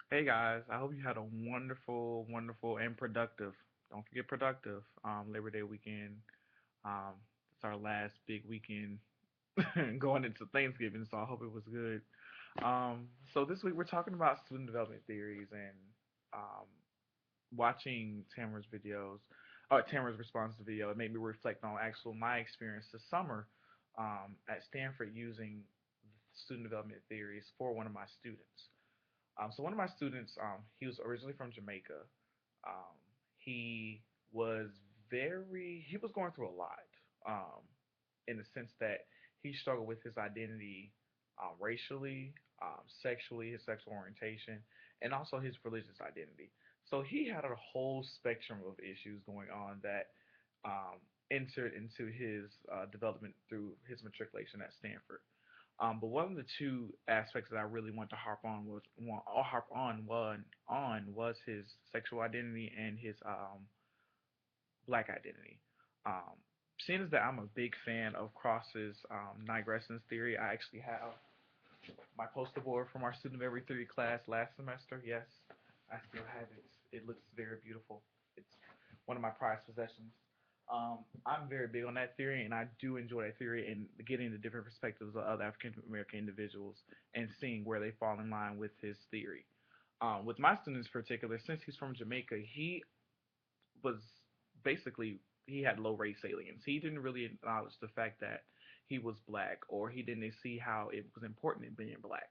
Hey guys, I hope you had a wonderful, wonderful, and productive. Don't forget productive. Labor Day weekend. Um, it's our last big weekend going into Thanksgiving, so I hope it was good. So this week we're talking about student development theories and um, watching Tamara's videos, Tamara's response to the video. It made me reflect on actual my experience this summer at Stanford using student development theories for one of my students. So one of my students, he was originally from Jamaica. Um, he was he was going through a lot, um, in the sense that he struggled with his identity, racially, sexually, his sexual orientation, and also his religious identity. So he had a whole spectrum of issues going on that um, entered into his development through his matriculation at Stanford. But one of the two aspects that I really want to harp on was his sexual identity and his black identity. Um, Seeing as that I'm a big fan of Cross's Nigrescence theory, I actually have my poster board from our student of every theory class last semester. Yes, I still have it. It looks very beautiful. It's one of my prized possessions. I'm very big on that theory, and I do enjoy that theory and getting the different perspectives of other African American individuals and seeing where they fall in line with his theory. With my students in particular, since he's from Jamaica, he was basically he had low race salience. He didn't really acknowledge the fact that he was black, or he didn't see how it was important in being black.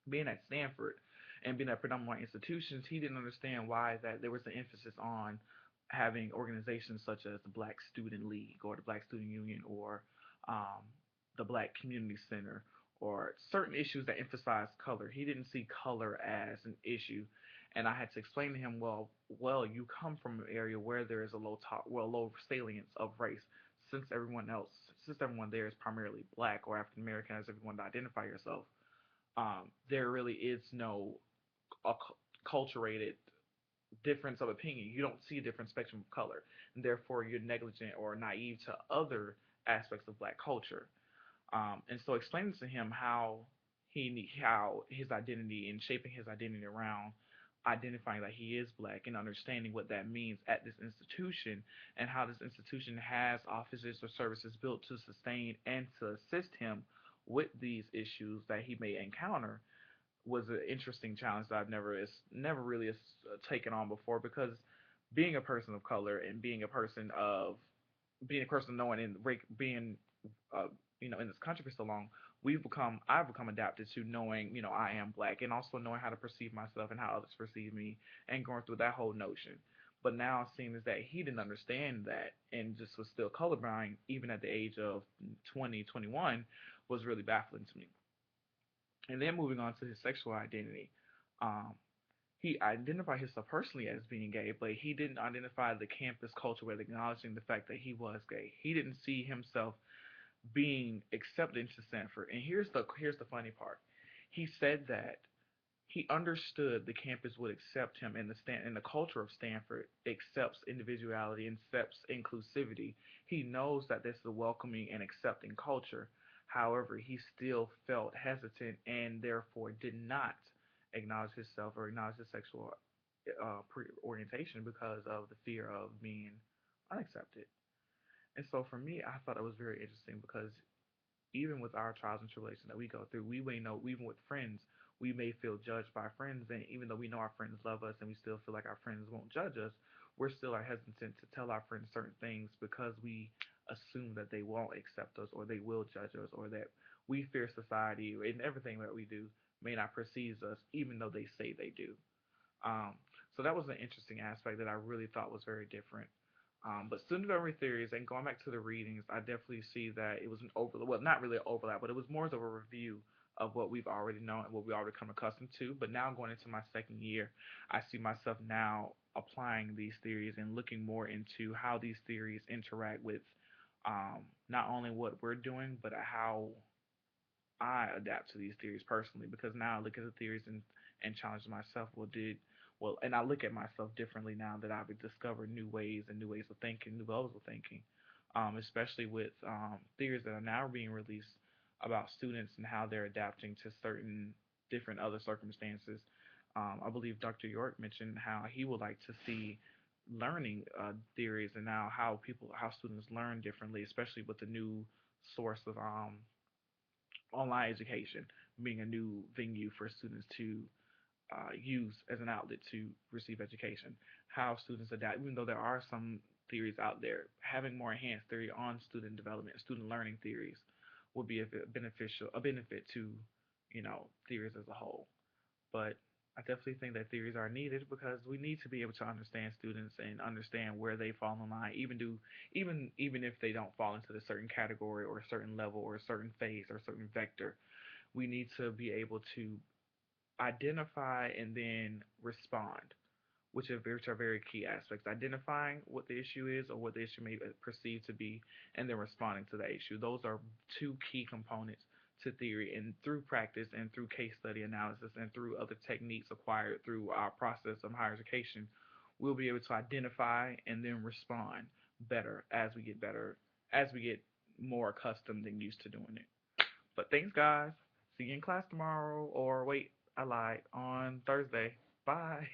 Being at Stanford and being at predominantly white institutions, he didn't understand why that there was an emphasis on having organizations such as the Black Student League or the Black Student Union or um, the Black Community Center or certain issues that emphasize color. He didn't see color as an issue, and I had to explain to him, you come from an area where there is a low salience of race, since everyone there is primarily black or African American, as everyone to identify yourself. There really is no acculturated difference of opinion. You don't see a different spectrum of color, and therefore you're negligent or naive to other aspects of black culture. And so explaining to him how his identity and shaping his identity around identifying that he is black and understanding what that means at this institution and how this institution has offices or services built to sustain and to assist him with these issues that he may encounter was an interesting challenge that I've never really taken on before, because being a person of color and being a person knowing and being uh, in this country for so long, I've become adapted to knowing, I am black, and also knowing how to perceive myself and how others perceive me, and going through that whole notion. But now seeing is that he didn't understand that and just was still colorblind even at the age of 20, 21, was really baffling to me. And then moving on to his sexual identity. Um, he identified himself personally as being gay, but he didn't identify the campus culture with acknowledging the fact that he was gay. He didn't see himself being accepted into Stanford. And here's the funny part. He said that he understood the campus would accept him, and the culture of Stanford accepts individuality and accepts inclusivity. He knows that this is a welcoming and accepting culture. However, he still felt hesitant and therefore did not acknowledge himself or acknowledge his sexual orientation because of the fear of being unaccepted. And so for me, I thought it was very interesting because even with our trials and tribulations that we go through, we may know, even with friends, we may feel judged by friends, and even though we know our friends love us and we still feel like our friends won't judge us, we're still hesitant to tell our friends certain things because we assume that they won't accept us or they will judge us or that we fear society and everything that we do may not perceive us even though they say they do. Um, so that was an interesting aspect that I really thought was very different. But student memory theories, and going back to the readings, I definitely see that it was an overlap. Well, not really an overlap, but it was more of a review of what we've already known and what we already come accustomed to. But now going into my second year, I see myself now applying these theories and looking more into how these theories interact with not only what we're doing, but how I adapt to these theories personally, because now I look at the theories and challenge myself. And I look at myself differently now that I've discovered new ways and new ways of thinking, new levels of thinking, especially with theories that are now being released about students and how they're adapting to certain different other circumstances. I believe Dr. York mentioned how he would like to see learning theories and now how students learn differently, especially with the new source of online education being a new venue for students to use as an outlet to receive education. How students adapt, even though there are some theories out there, having more enhanced theory on student development, student learning theories would be a benefit to theories as a whole. But I definitely think that theories are needed because we need to be able to understand students and understand where they fall in line, even if they don't fall into a certain category or a certain level or a certain phase or a certain vector. We need to be able to identify and then respond, which are very key aspects. Identifying what the issue is or what the issue may perceive to be, and then responding to that issue. Those are two key components to theory, and through practice and through case study analysis and through other techniques acquired through our process of higher education, we'll be able to identify and then respond better as we get more accustomed and used to doing it. But thanks, guys. See you in class tomorrow, or wait, I lied, on Thursday. Bye.